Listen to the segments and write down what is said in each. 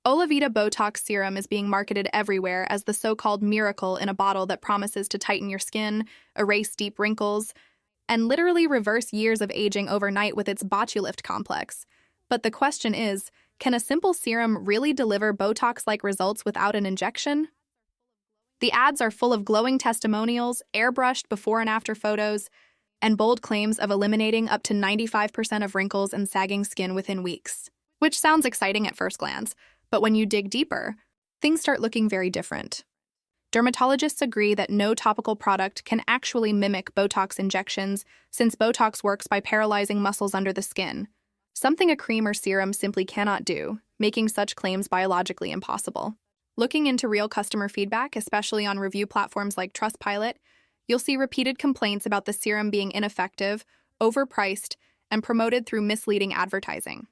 Olavita Botox Serum is being marketed everywhere as the so-called miracle in a bottle that promises to tighten your skin, erase deep wrinkles, and literally reverse years of aging overnight with its botulift complex. But the question is, can a simple serum really deliver Botox-like results without an injection? The ads are full of glowing testimonials, airbrushed before and after photos, and bold claims of eliminating up to 95% of wrinkles and sagging skin within weeks. Which sounds exciting at first glance, but when you dig deeper, things start looking very different. Dermatologists agree that no topical product can actually mimic Botox injections, since Botox works by paralyzing muscles under the skin, something a cream or serum simply cannot do, making such claims biologically impossible. Looking into real customer feedback, especially on review platforms like Trustpilot, you'll see repeated complaints about the serum being ineffective, overpriced, and promoted through misleading advertising.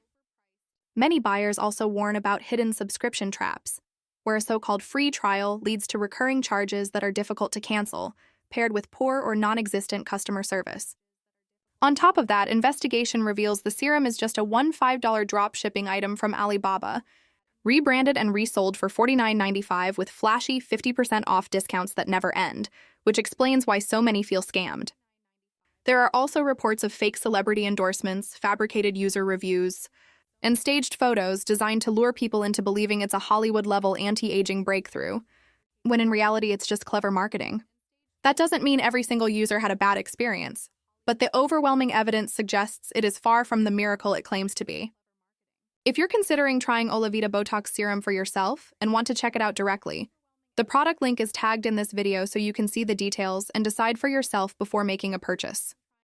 Many buyers also warn about hidden subscription traps, where a so-called free trial leads to recurring charges that are difficult to cancel, paired with poor or non-existent customer service. On top of that, investigation reveals the serum is just a $5 drop shipping item from Alibaba, rebranded and resold for $49.95 with flashy 50% off discounts that never end, which explains why so many feel scammed. There are also reports of fake celebrity endorsements, fabricated user reviews, and staged photos designed to lure people into believing it's a Hollywood-level anti-aging breakthrough, when in reality it's just clever marketing. That doesn't mean every single user had a bad experience, but the overwhelming evidence suggests it is far from the miracle it claims to be. If you're considering trying Olavita Botox Serum for yourself and want to check it out directly, the product link is tagged in this video so you can see the details and decide for yourself before making a purchase.